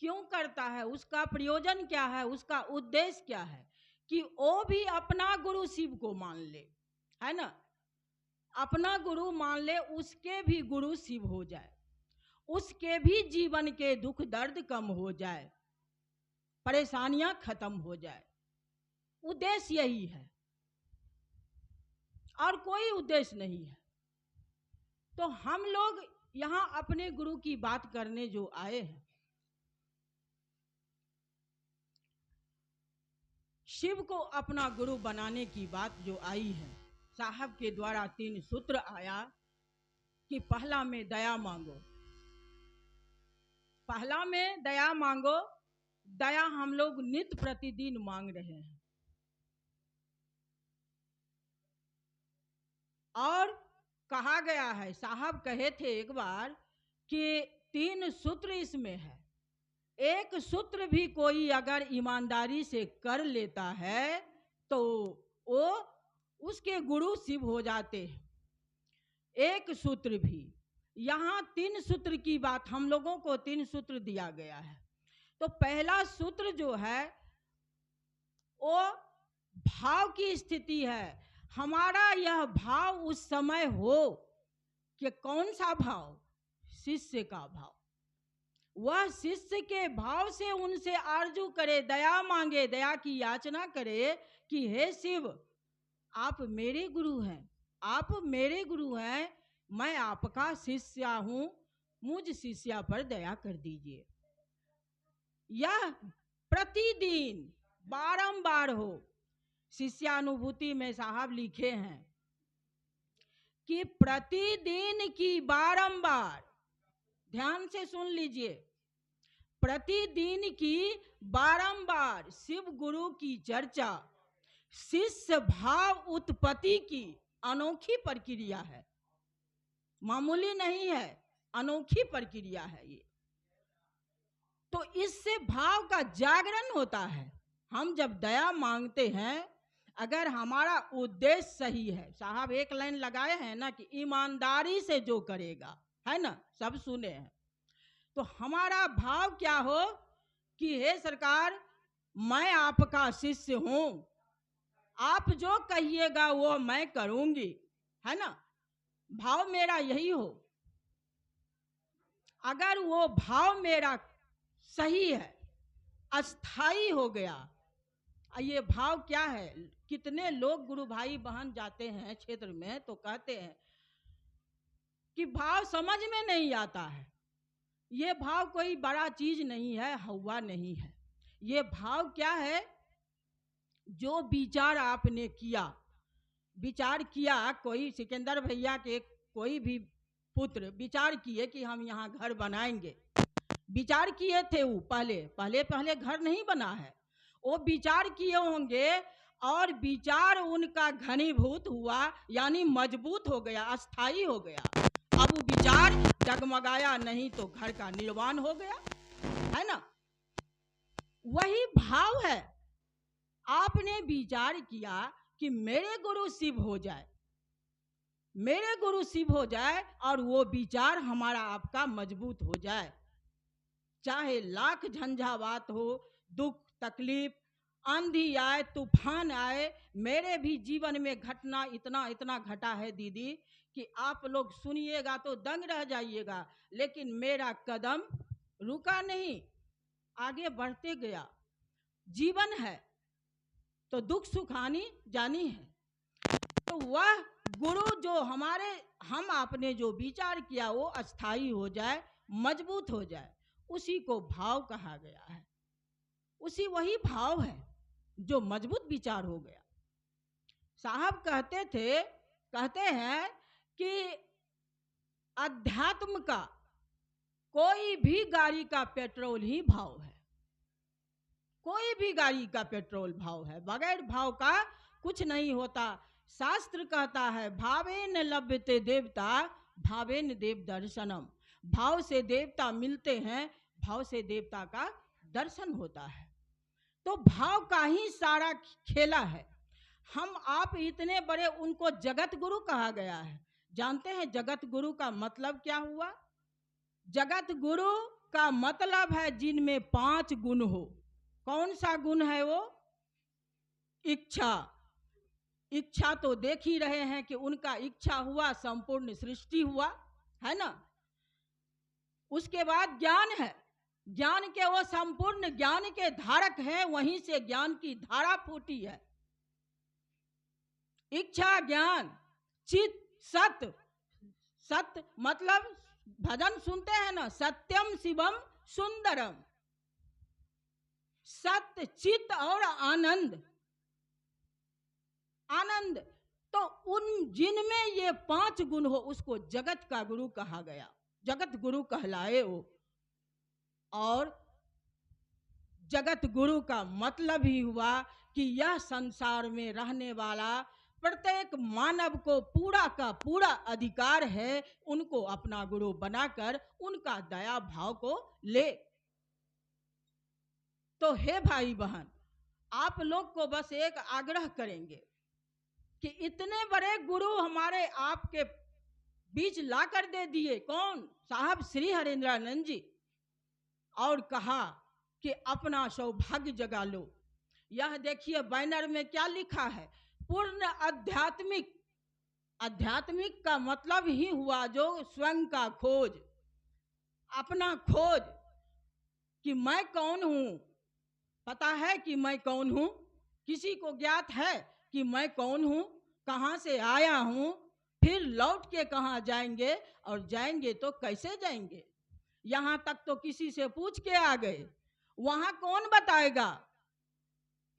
क्यों करता है, उसका प्रयोजन क्या है, उसका उद्देश्य क्या है, कि वो भी अपना गुरु शिव को मान ले, है ना, अपना गुरु मान ले, उसके भी गुरु शिव हो जाए, उसके भी जीवन के दुख दर्द कम हो जाए, परेशानियां खत्म हो जाए। उद्देश्य यही है और कोई उद्देश्य नहीं है। तो हम लोग यहां अपने गुरु की बात करने जो आए हैं, शिव को अपना गुरु बनाने की बात जो आई है, साहब के द्वारा 3 सूत्र आया कि पहला में दया मांगो, पहला में दया मांगो। दया हम लोग नित्य प्रतिदिन मांग रहे हैं। और कहा गया है, साहब कहे थे एक बार कि 3 सूत्र इसमें है, एक सूत्र भी कोई अगर ईमानदारी से कर लेता है तो वो उसके गुरु शिव हो जाते हैं। एक सूत्र भी, यहाँ 3 सूत्र की बात, हम लोगों को 3 सूत्र दिया गया है। तो पहला सूत्र जो है वो भाव की स्थिति है। हमारा यह भाव उस समय हो कि कौन सा भाव, शिष्य का भाव, वह शिष्य के भाव से उनसे आरजू करे, दया मांगे, दया की याचना करे कि हे शिव, आप मेरे गुरु हैं, आप मेरे गुरु हैं, मैं आपका शिष्य हूं, मुझ शिष्या पर दया कर दीजिए। यह प्रतिदिन बारंबार हो। शिष्यानुभूति में साहब लिखे हैं कि प्रतिदिन की बारंबार, ध्यान से सुन लीजिए, प्रतिदिन की बारंबार शिव गुरु की चर्चा शिष्य भाव उत्पत्ति की अनोखी प्रक्रिया है, मामूली नहीं है, अनोखी प्रक्रिया है ये। तो इससे भाव का जागरण होता है। हम जब दया मांगते हैं, अगर हमारा उद्देश्य सही है, साहब एक लाइन लगाए हैं ना कि ईमानदारी से जो करेगा, है ना, सब सुने हैं, तो हमारा भाव क्या हो कि हे सरकार, मैं आपका शिष्य हूं, आप जो कहिएगा वो मैं करूंगी, है ना, भाव मेरा यही हो। अगर वो भाव मेरा सही है, अस्थाई हो गया, ये भाव क्या है, कितने लोग गुरु भाई बहन जाते हैं क्षेत्र में तो कहते हैं कि भाव समझ में नहीं आता है, ये भाव कोई बड़ा चीज नहीं है, हवा नहीं है। ये भाव क्या है, जो विचार आपने किया, विचार किया, कोई सिकंदर भैया के कोई भी पुत्र विचार किए कि हम यहाँ घर बनाएंगे, विचार किए थे वो पहले घर नहीं बना है, वो विचार किए होंगे और विचार उनका घनीभूत हुआ, यानी मजबूत हो गया, अस्थाई हो गया। अब वो विचार डगमगाया नहीं तो घर का निर्माण हो गया, है ना। वही भाव है। आपने विचार किया कि मेरे गुरु शिव हो जाए, मेरे गुरु शिव हो जाए, और वो विचार हमारा आपका मजबूत हो जाए, चाहे लाख झंझावात हो, दुख तकलीफ, आंधी आए, तूफान आए। मेरे भी जीवन में घटना इतना इतना घटा है दीदी कि आप लोग सुनिएगा तो दंग रह जाइएगा, लेकिन मेरा कदम रुका नहीं, आगे बढ़ते गया। जीवन है तो दुख सुख आनी जानी है। तो वह गुरु जो हम आपने जो विचार किया वो अस्थाई हो जाए, मजबूत हो जाए, उसी को भाव कहा गया है। उसी वही भाव है जो मजबूत विचार हो गया। साहब कहते हैं कि अध्यात्म का कोई भी गाड़ी का पेट्रोल ही भाव है, कोई भी गाड़ी का पेट्रोल भाव है, बगैर भाव का कुछ नहीं होता। शास्त्र कहता है भावेन लभ्यते देवता भावेन देव दर्शनम, भाव से देवता मिलते हैं, भाव से देवता का दर्शन होता है। तो भाव का ही सारा खेला है। हम आप इतने बड़े, उनको जगत गुरु कहा गया है। जानते हैं जगत गुरु का मतलब क्या हुआ? जगत गुरु का मतलब है जिनमें 5 गुण हो। कौन सा गुण है वो? इच्छा। इच्छा तो देख ही रहे हैं कि उनका इच्छा हुआ, संपूर्ण सृष्टि हुआ, है ना। उसके बाद ज्ञान है, ज्ञान के वो संपूर्ण ज्ञान के धारक हैं, वहीं से ज्ञान की धारा फूटी है। इच्छा, ज्ञान, चित, सत्य। सत्य मतलब भजन सुनते हैं ना, सत्यम शिवम सुंदरम। सत्य, चित और आनंद। आनंद तो उन जिनमें ये 5 गुण हो उसको जगत का गुरु कहा गया, जगत गुरु कहलाए वो। और जगत गुरु का मतलब ही हुआ कि यह संसार में रहने वाला प्रत्येक मानव को पूरा का पूरा अधिकार है उनको अपना गुरु बनाकर उनका दया भाव को ले। तो हे भाई बहन, आप लोग को बस एक आग्रह करेंगे कि इतने बड़े गुरु हमारे आपके बीच लाकर दे दिए। कौन? साहब श्री हरेंद्रानंद जी। और कहा कि अपना सौभाग्य जगा लो। यह देखिए बैनर में क्या लिखा है? पूर्ण आध्यात्मिक। आध्यात्मिक का मतलब ही हुआ जो स्वयं का खोज, अपना खोज कि मैं कौन हूं। पता है कि मैं कौन हूं? किसी को ज्ञात है कि मैं कौन हूं, कहां से आया हूं, फिर लौट के कहां जाएंगे, और जाएंगे तो कैसे जाएंगे? यहां तक तो किसी से पूछ के आ गए, वहां कौन बताएगा?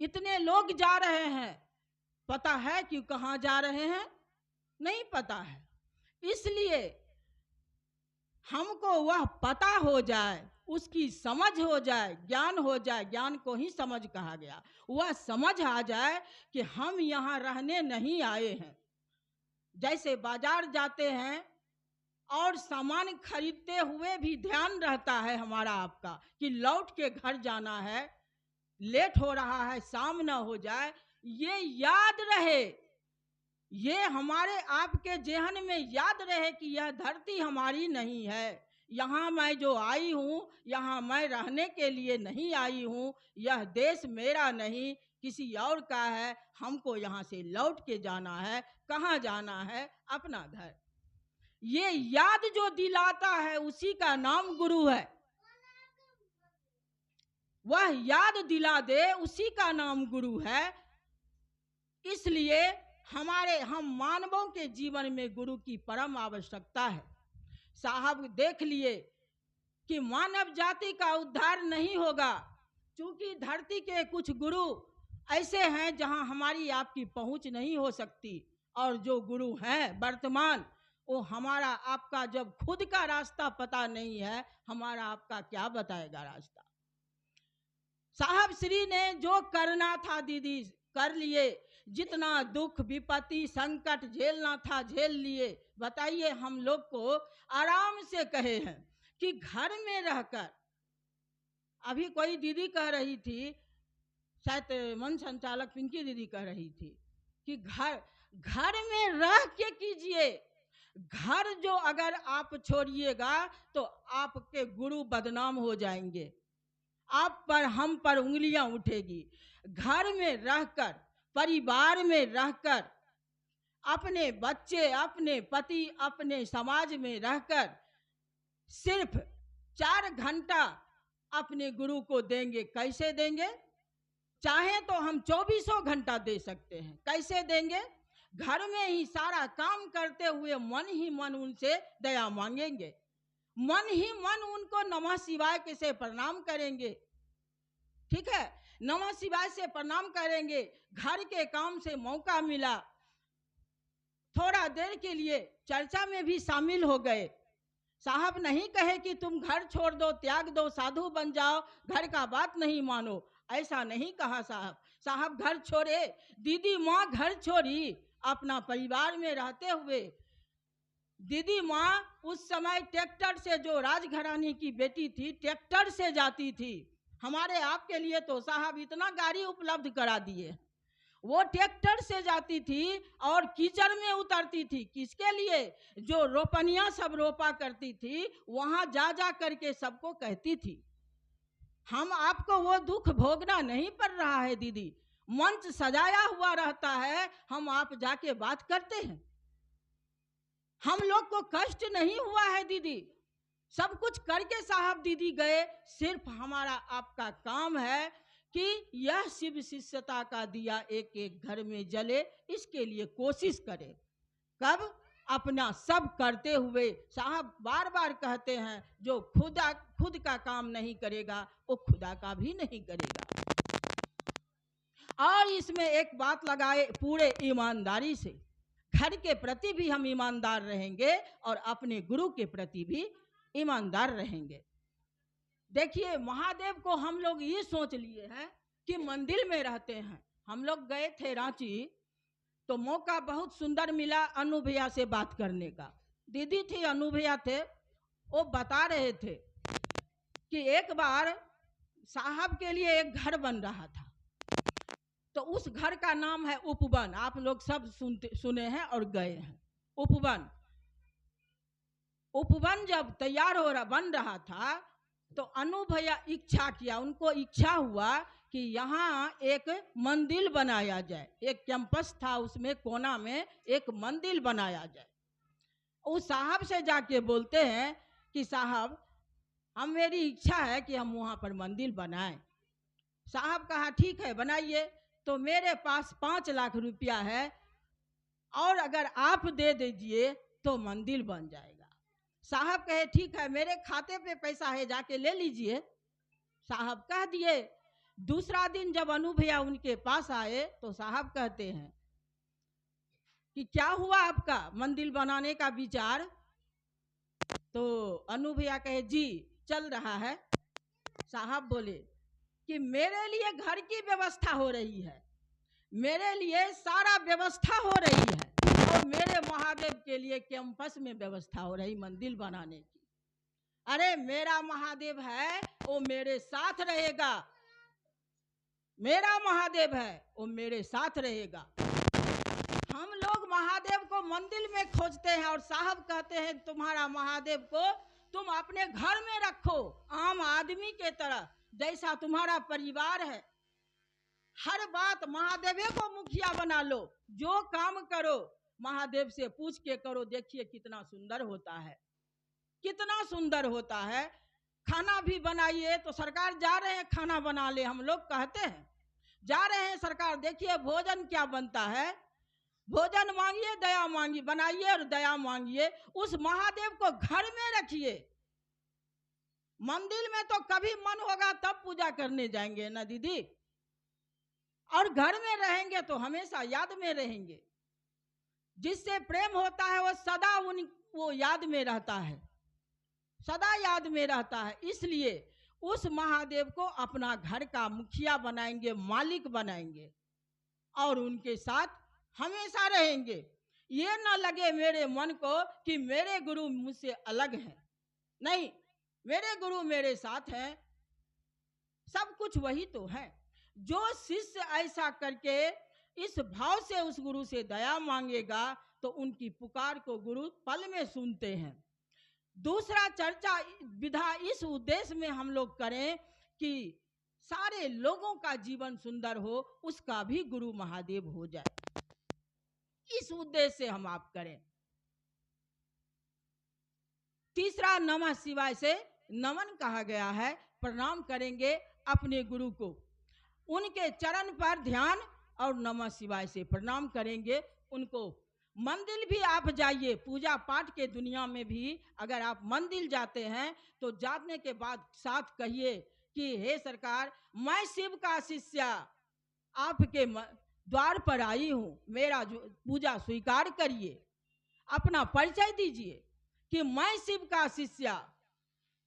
इतने लोग जा रहे हैं, पता है कि कहां जा रहे हैं? नहीं पता है। इसलिए हमको वह पता हो जाए, उसकी समझ हो जाए, ज्ञान हो जाए। ज्ञान को ही समझ कहा गया। वह समझ आ जाए कि हम यहाँ रहने नहीं आए हैं। जैसे बाजार जाते हैं और सामान खरीदते हुए भी ध्यान रहता है हमारा आपका कि लौट के घर जाना है, लेट हो रहा है, शाम न हो जाए। ये याद रहे, ये हमारे आपके जेहन में याद रहे कि यह धरती हमारी नहीं है। यहाँ मैं जो आई हूँ, यहाँ मैं रहने के लिए नहीं आई हूँ। यह देश मेरा नहीं, किसी और का है। हमको यहाँ से लौट के जाना है। कहाँ जाना है? अपना घर। ये याद जो दिलाता है उसी का नाम गुरु है। वह याद दिला दे उसी का नाम गुरु है। इसलिए हम मानवों के जीवन में गुरु की परम आवश्यकता है। साहब देख लिए कि मानव जाति का उद्धार नहीं होगा, क्योंकि धरती के कुछ गुरु ऐसे हैं जहां हमारी आपकी पहुंच नहीं हो सकती। और जो गुरु हैं वर्तमान, वो हमारा आपका जब खुद का रास्ता पता नहीं है, हमारा आपका क्या बताएगा रास्ता। साहब श्री ने जो करना था दीदी कर लिए, जितना दुख विपत्ति संकट झेलना था झेल लिए। बताइए, हम लोग को आराम से कहे हैं कि घर में रहकर, अभी कोई दीदी कह रही थी, शायद मन संचालक पिंकी दीदी कह रही थी कि घर में रह के कीजिए। घर जो अगर आप छोड़िएगा तो आपके गुरु बदनाम हो जाएंगे, आप पर हम पर उंगलियां उठेगी। घर में रहकर, परिवार में रहकर, अपने बच्चे, अपने पति, अपने समाज में रहकर सिर्फ 4 घंटा अपने गुरु को देंगे। कैसे देंगे? चाहे तो हम 24 घंटा दे सकते हैं। कैसे देंगे? घर में ही सारा काम करते हुए मन ही मन उनसे दया मांगेंगे, मन ही मन उनको नमः शिवाय के से प्रणाम करेंगे। ठीक है, नमः शिवाय से प्रणाम करेंगे। घर के काम से मौका मिला, थोड़ा देर के लिए चर्चा में भी शामिल हो गए। साहब नहीं कहे कि तुम घर छोड़ दो, त्याग दो, साधु बन जाओ, घर का बात नहीं मानो, ऐसा नहीं कहा साहब। साहब घर छोड़े, दीदी माँ घर छोड़ी अपना परिवार में रहते हुए। दीदी माँ उस समय ट्रैक्टर से, जो राजघराने की बेटी थी, ट्रैक्टर से जाती थी। हमारे आपके लिए तो साहब इतना गाड़ी उपलब्ध करा दिए, वो ट्रैक्टर से जाती थी और कीचड़ में उतरती थी। किसके लिए? जो रोपनिया सब रोपा करती थी, वहां जा जा करके सबको कहती थी, हम आपको वो दुख भोगना नहीं पड़ रहा है दीदी, मंच सजाया हुआ रहता है, हम आप जाके बात करते हैं, हम लोग को कष्ट नहीं हुआ है दीदी, सब कुछ करके साहब दीदी गए। सिर्फ हमारा आपका काम है कि यह शिव शिष्यता का दिया एक एक घर में जले, इसके लिए कोशिश करें। कब? अपना सब करते हुए। साहब बार बार कहते हैं, जो खुद का काम नहीं करेगा वो खुदा का भी नहीं करेगा। और इसमें एक बात लगाए, पूरे ईमानदारी से, घर के प्रति भी हम ईमानदार रहेंगे और अपने गुरु के प्रति भी ईमानदार रहेंगे। देखिए, महादेव को हम लोग ये सोच लिए हैं कि मंदिर में रहते हैं। हम लोग गए थे रांची, तो मौका बहुत सुंदर मिला अनु भैया से बात करने का। दीदी थी, अनु भैया थे, वो बता रहे थे कि एक बार साहब के लिए एक घर बन रहा था, तो उस घर का नाम है उपवन। आप लोग सब सुने हैं और गए हैं। उपवन जब तैयार बन रहा था, तो अनु भैया इच्छा किया, उनको इच्छा हुआ कि यहाँ एक मंदिर बनाया जाए। एक कैंपस था, उसमें कोना में एक मंदिर बनाया जाए। उस साहब से जाके बोलते हैं कि साहब, हम मेरी इच्छा है कि हम वहाँ पर मंदिर बनाएं। साहब कहा ठीक है बनाइए। तो मेरे पास 5 लाख रुपया है और अगर आप दे दीजिए तो मंदिर बन जाएगा। साहब कहे ठीक है, मेरे खाते पे पैसा है, जाके ले लीजिए। साहब कह दिए। दूसरा दिन जब अनु भैया उनके पास आए, तो साहब कहते हैं कि क्या हुआ आपका मंदिर बनाने का विचार? तो अनु भैया कहे जी चल रहा है। साहब बोले कि मेरे लिए घर की व्यवस्था हो रही है, मेरे लिए सारा व्यवस्था हो रही है, और मेरे महादेव के लिए कैंपस में व्यवस्था हो रही मंदिर बनाने की। अरे मेरा महादेव है, वो मेरे साथ रहेगा, मेरा महादेव है वो मेरे साथ रहेगा। हम लोग महादेव को मंदिर में खोजते हैं, और साहब कहते हैं तुम्हारा महादेव को तुम अपने घर में रखो, आम आदमी के तरह, जैसा तुम्हारा परिवार है। हर बात महादेव को मुखिया बना लो, जो काम करो महादेव से पूछ के करो। देखिए कितना सुंदर होता है, कितना सुंदर होता है। खाना भी बनाइए तो सरकार जा रहे हैं खाना बना ले, हम लोग कहते हैं जा रहे हैं सरकार, देखिए भोजन क्या बनता है। भोजन मांगिए, दया मांगिए, बनाइए और दया मांगिए। उस महादेव को घर में रखिए, मंदिर में तो कभी मन होगा तब पूजा करने जाएंगे ना दीदी, और घर में रहेंगे तो हमेशा याद में रहेंगे। जिससे प्रेम होता है वो सदा वो याद में रहता है, सदा याद में रहता है। इसलिए उस महादेव को अपना घर का मुखिया बनाएंगे, मालिक बनाएंगे, और उनके साथ हमेशा रहेंगे। ये ना लगे मेरे मन को कि मेरे गुरु मुझसे अलग हैं, नहीं, मेरे गुरु मेरे साथ हैं, सब कुछ वही तो है। जो शिष्य ऐसा करके इस भाव से उस गुरु से दया मांगेगा, तो उनकी पुकार को गुरु पल में सुनते हैं। दूसरा चर्चा विधा इस उद्देश्य में हम लोग करें कि सारे लोगों का जीवन सुंदर हो, उसका भी गुरु महादेव हो जाए, इस उद्देश्य से हम आप करें। तीसरा नमः शिवाय से नमन कहा गया है। प्रणाम करेंगे अपने गुरु को, उनके चरण पर ध्यान और नमः शिवाय से प्रणाम करेंगे उनको। मंदिर भी आप जाइए, पूजा पाठ के दुनिया में भी अगर आप मंदिर जाते हैं तो जाने के बाद साथ कहिए कि हे सरकार, मैं शिव का शिष्य आपके द्वार पर आई हूँ, मेरा पूजा स्वीकार करिए। अपना परिचय दीजिए कि मैं शिव का शिष्य।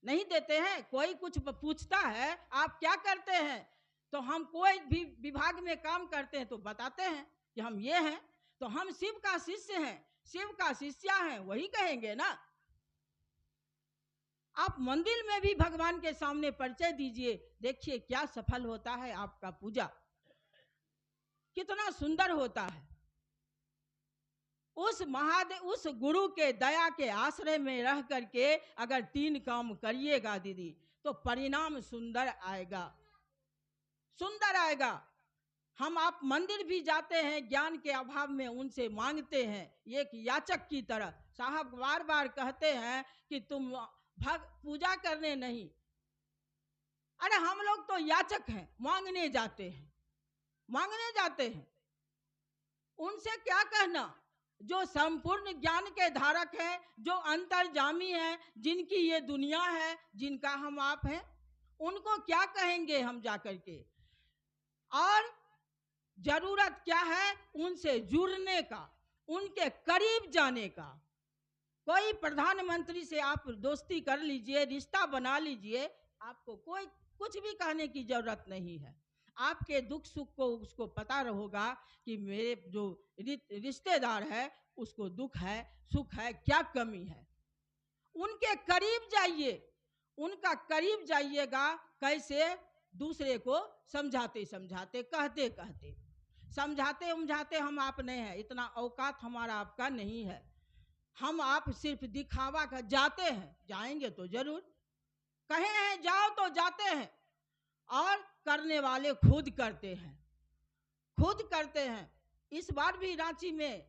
नहीं देते हैं, कोई कुछ पूछता है आप क्या करते हैं, तो हम कोई भी विभाग में काम करते हैं तो बताते हैं कि हम ये हैं, तो हम शिव का शिष्य हैं, शिव का शिष्या हैं, वही कहेंगे ना। आप मंदिर में भी भगवान के सामने परिचय दीजिए, देखिए क्या सफल होता है आपका पूजा। कितना सुंदर होता है। उस महादेव, उस गुरु के दया के आश्रय में रह करके अगर 3 काम करिएगा दीदी, तो परिणाम सुंदर आएगा, सुंदर आएगा। हम आप मंदिर भी जाते हैं, ज्ञान के अभाव में उनसे मांगते हैं, एक याचक की तरह। साहब बार बार कहते हैं कि तुम पूजा करने नहीं। अरे हम लोग तो याचक हैं, मांगने जाते हैं, मांगने जाते हैं। उनसे क्या कहना, जो संपूर्ण ज्ञान के धारक हैं, जो अंतर्जामी हैं, जिनकी ये दुनिया है, जिनका हम आप हैं, उनको क्या कहेंगे हम जाकर के। और जरूरत क्या है, उनसे जुड़ने का, उनके करीब जाने का। कोई प्रधानमंत्री से आप दोस्ती कर लीजिए, रिश्ता बना लीजिए, आपको कोई कुछ भी कहने की जरूरत नहीं है। आपके दुख सुख को उसको पता होगा कि मेरे जो रिश्तेदार है उसको दुख है, सुख है, क्या कमी है। उनके करीब जाइए, उनका करीब जाइएगा। कैसे, दूसरे को समझाते समझाते, कहते कहते, समझाते उमझाते हम आप नहीं है, इतना औकात हमारा आपका नहीं है। हम आप सिर्फ दिखावा कर जाते हैं, जाएंगे तो जरूर, कहे हैं जाओ तो जाते हैं, और करने वाले खुद करते हैं, खुद करते हैं। इस बार भी रांची में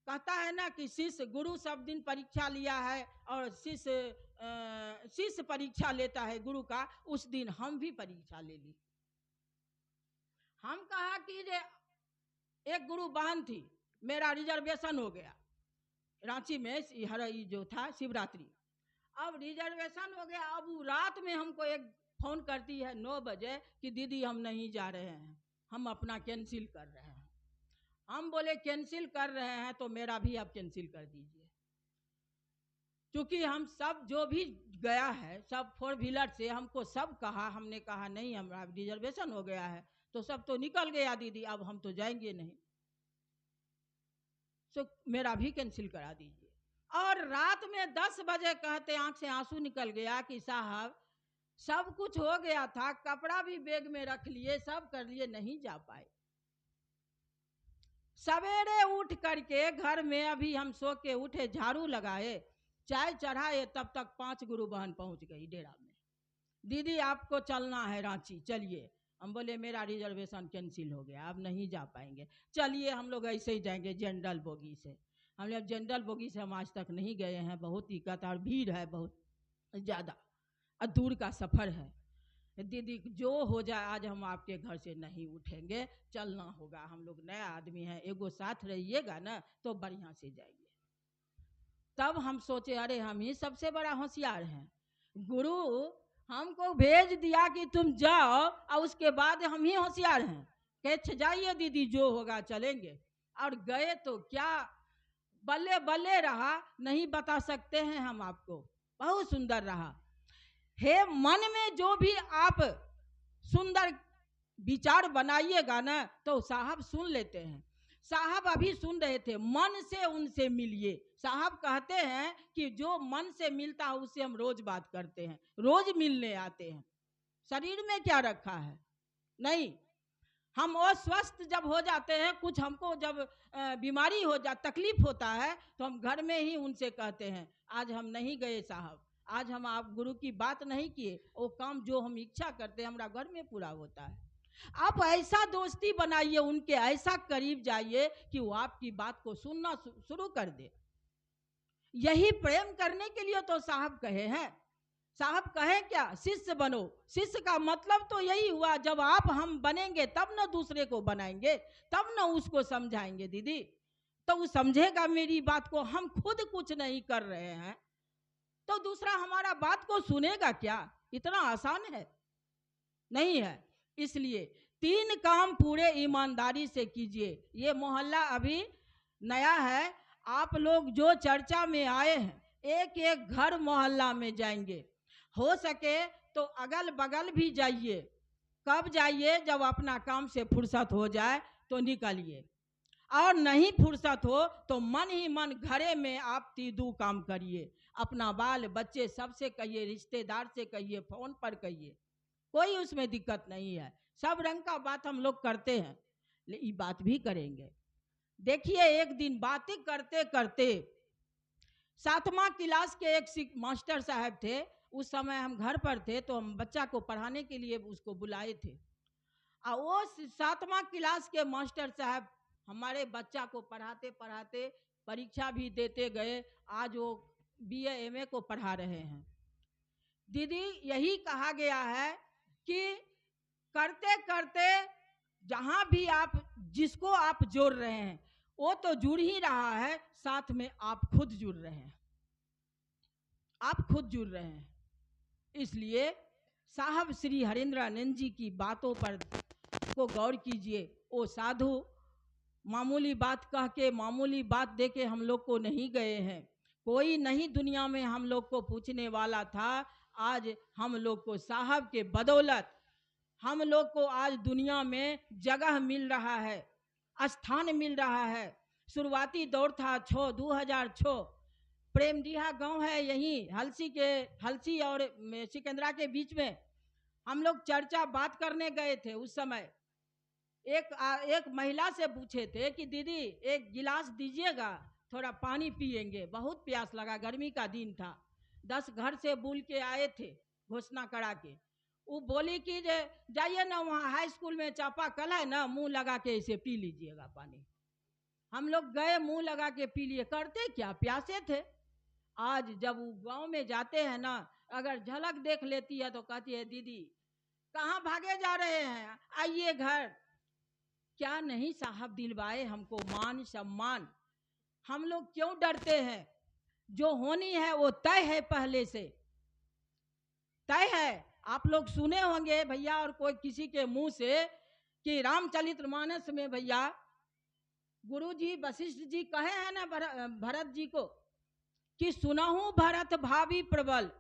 कहता है ना कि शिष्य, गुरु सब दिन परीक्षा लिया है और शिष्य परीक्षा लेता है गुरु का। उस दिन हम भी परीक्षा ले ली। हम कहा कि एक गुरु बहन थी, मेरा रिजर्वेशन हो गया रांची में, हर जो था शिवरात्रि, अब रिजर्वेशन हो गया। अब रात में हमको एक फोन करती है 9 बजे कि दीदी हम नहीं जा रहे हैं, हम अपना कैंसिल कर रहे हैं। हम बोले कैंसिल कर रहे हैं तो मेरा भी आप कैंसिल कर दीजिए, क्योंकि हम सब जो भी गया है सब 4 व्हीलर से, हमको सब कहा, हमने कहा नहीं हमारा रिजर्वेशन हो गया है, तो सब तो निकल गया दीदी, अब हम तो जाएंगे नहीं, तो मेरा भी कैंसिल करा दीजिए। और रात में 10 बजे कहते, आंख से आंसू निकल गया कि साहब सब कुछ हो गया था, कपड़ा भी बैग में रख लिए, सब कर लिए, नहीं जा पाए। सवेरे उठ करके घर में, अभी हम सो के उठे, झाड़ू लगाए, चाय चढ़ाए, तब तक 5 गुरु बहन पहुंच गई डेरा में। दीदी आपको चलना है रांची, चलिए। हम बोले मेरा रिजर्वेशन कैंसिल हो गया, अब नहीं जा पाएंगे। चलिए हम लोग ऐसे ही जाएंगे जनरल बोगी से। हम लोग जनरल बोगी से हम आज तक नहीं गए हैं, बहुत दिक्कत और भीड़ है बहुत ज़्यादा, और दूर का सफ़र है। दीदी जो हो जाए, आज हम आपके घर से नहीं उठेंगे, चलना होगा, हम लोग नया आदमी हैं, एगो साथ रहिएगा ना तो बढ़िया से जाएंगे। तब हम सोचे अरे हम ही सबसे बड़ा होशियार हैं, गुरु हमको भेज दिया कि तुम जाओ, और उसके बाद हम ही होशियार हैं, कहे जाइए दीदी जो होगा चलेंगे। और गए तो क्या बल्ले बल्ले रहा, नहीं बता सकते हैं हम आपको, बहुत सुंदर रहा। हे मन में जो भी आप सुंदर विचार बनाइएगा ना तो साहब सुन लेते हैं। साहब अभी सुन रहे थे, मन से उनसे मिलिए। साहब कहते हैं कि जो मन से मिलता है उससे हम रोज बात करते हैं, रोज मिलने आते हैं। शरीर में क्या रखा है, नहीं। हम अस्वस्थ जब हो जाते हैं, कुछ हमको जब बीमारी हो जा, तकलीफ होता है, तो हम घर में ही उनसे कहते हैं आज हम नहीं गए साहब, आज हम आप गुरु की बात नहीं किए, वो काम जो हम इच्छा करते हैं हमारा घर में पूरा होता है। आप ऐसा दोस्ती बनाइए, उनके ऐसा करीब जाइए कि वो आपकी बात को सुनना शुरू कर दे। यही प्रेम करने के लिए तो साहब कहे हैं। साहब कहे क्या, शिष्य बनो। शिष्य का मतलब तो यही हुआ, जब आप हम बनेंगे तब ना दूसरे को बनाएंगे, तब ना उसको समझाएंगे दीदी, तो वो समझेगा मेरी बात को। हम खुद कुछ नहीं कर रहे हैं तो दूसरा हमारा बात को सुनेगा क्या, इतना आसान है, नहीं है। इसलिए 3 काम पूरे ईमानदारी से कीजिए। ये मोहल्ला अभी नया है, आप लोग जो चर्चा में आए हैं, एक एक घर मोहल्ला में जाएंगे, हो सके तो अगल बगल भी जाइए। कब जाइए, जब अपना काम से फुर्सत हो जाए तो निकलिए, और नहीं फुर्सत हो तो मन ही मन घरे में आप 3 काम करिए। अपना बाल बच्चे सबसे कहिए, रिश्तेदार से कहिए, फोन पर कहिए, कोई उसमें दिक्कत नहीं है। सब रंग का बात हम लोग करते हैं, ये बात भी करेंगे। देखिए, एक दिन बातें करते करते 7वां क्लास के एक मास्टर साहब थे। उस समय हम घर पर थे, तो हम बच्चा को पढ़ाने के लिए उसको बुलाए थे। और वो 7वां क्लास के मास्टर साहब हमारे बच्चा को पढ़ाते पढ़ाते परीक्षा भी देते गए। आज वो BA MA को पढ़ा रहे हैं। दीदी, यही कहा गया है कि करते करते जहां भी आप जिसको आप जोड़ रहे हैं वो तो जुड़ ही रहा है, साथ में आप खुद जुड़ रहे हैं, आप खुद जुड़ रहे हैं। इसलिए साहब श्री हरेंद्रानंद जी की बातों पर को गौर कीजिए। वो साधु मामूली बात कह के, मामूली बात दे के हम लोग को नहीं गए हैं। कोई नहीं दुनिया में हम लोग को पूछने वाला था। आज हम लोग को साहब के बदौलत हम लोग को आज दुनिया में जगह मिल रहा है, स्थान मिल रहा है। शुरुआती दौर था 2006, प्रेमडीहा गांव है यहीं हलसी और सिकंदरा के बीच में। हम लोग चर्चा बात करने गए थे। उस समय एक महिला से पूछे थे कि दीदी एक गिलास दीजिएगा, थोड़ा पानी पिएंगे, बहुत प्यास लगा, गर्मी का दिन था। 10 घर से बुल के आए थे घोषणा करा के। वो बोली कि जाइए ना, वहाँ हाई स्कूल में चापाकल है ना, मुंह लगा के इसे पी लीजिएगा पानी। हम लोग गए, मुंह लगा के पी लिए। करते क्या, प्यासे थे। आज जब वो गांव में जाते हैं ना, अगर झलक देख लेती है तो कहती है दीदी कहाँ भागे जा रहे हैं, आइए घर। क्या नहीं साहब दिलवाए हमको मान सम्मान। हम लोग क्यों डरते हैं? जो होनी है वो तय है, पहले से तय है। आप लोग सुने होंगे भैया और कोई किसी के मुंह से कि रामचरितमानस में भैया गुरु जी वशिष्ठ जी कहे हैं ना भरत जी को कि सुनहु भरत भावी प्रबल,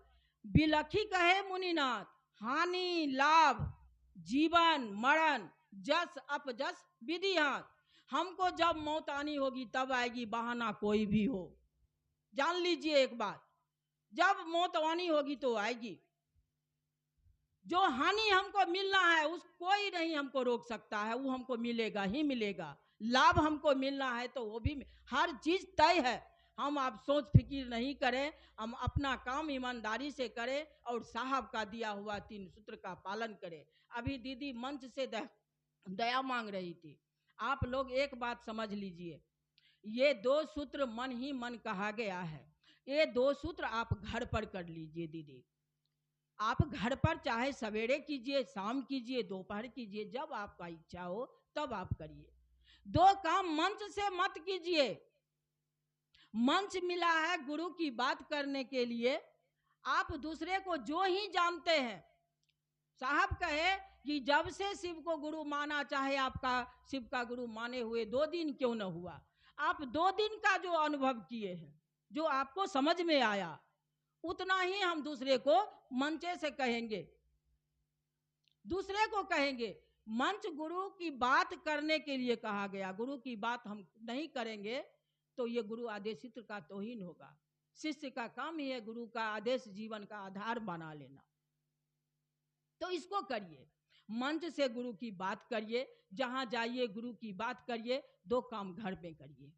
बिलखी कहे मुनिनाथ, हानि लाभ जीवन मरण जस अपजस विधि हाथ। हमको जब मौत आनी होगी तब आएगी, बहाना कोई भी हो। जान लीजिए एक बात, जब मौत आनी होगी तो आएगी। जो हानि हमको मिलना है उस कोई नहीं हमको रोक सकता है, वो हमको मिलेगा ही मिलेगा। लाभ हमको मिलना है तो वो भी, हर चीज तय है। हम आप सोच फिकिर नहीं करें, हम अपना काम ईमानदारी से करें और साहब का दिया हुआ 3 सूत्र का पालन करें। अभी दीदी मंच से दया मांग रही थी। आप लोग एक बात समझ लीजिए, ये 2 सूत्र मन ही मन कहा गया है। ये 2 सूत्र आप घर पर कर लीजिए दीदी। आप घर पर चाहे सवेरे कीजिए, शाम कीजिए, दोपहर कीजिए, जब आपका इच्छा हो तब आप करिए। 2 काम मंच से मत कीजिए। मंच मिला है गुरु की बात करने के लिए। आप दूसरे को जो ही जानते हैं, साहब कहे कि जब से शिव को गुरु माना, चाहे आपका शिव का गुरु माने हुए 2 दिन क्यों न हुआ, आप 2 दिन का जो अनुभव किए हैं, जो आपको समझ में आया, उतना ही हम दूसरे को मंचे से कहेंगे, दूसरे को कहेंगे। मंच गुरु की बात करने के लिए कहा गया। गुरु की बात हम नहीं करेंगे तो ये गुरु आदेशित का तौहीन होगा। शिष्य का काम ही है गुरु का आदेश जीवन का आधार बना लेना। तो इसको करिए, मंच से गुरु की बात करिए, जहां जाइए गुरु की बात करिए। 2 काम घर में करिए,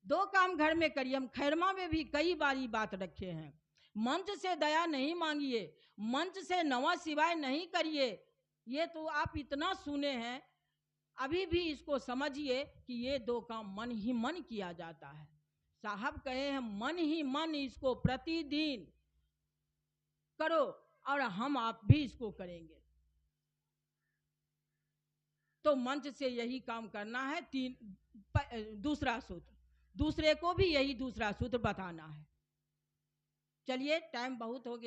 2 काम घर में करिए। हम खैरमा में भी कई बार ये बात रखे हैं। मंच से दया नहीं मांगिए, मंच से नवा सिवाय नहीं करिए। ये तो आप इतना सुने हैं, अभी भी इसको समझिए कि ये 2 काम मन ही मन किया जाता है। साहब कहे हैं मन ही मन इसको प्रतिदिन करो, और हम आप भी इसको करेंगे। तो मंच से यही काम करना है। दूसरा सूत्र, दूसरे को भी यही दूसरा सूत्र बताना है। चलिए, टाइम बहुत हो गया।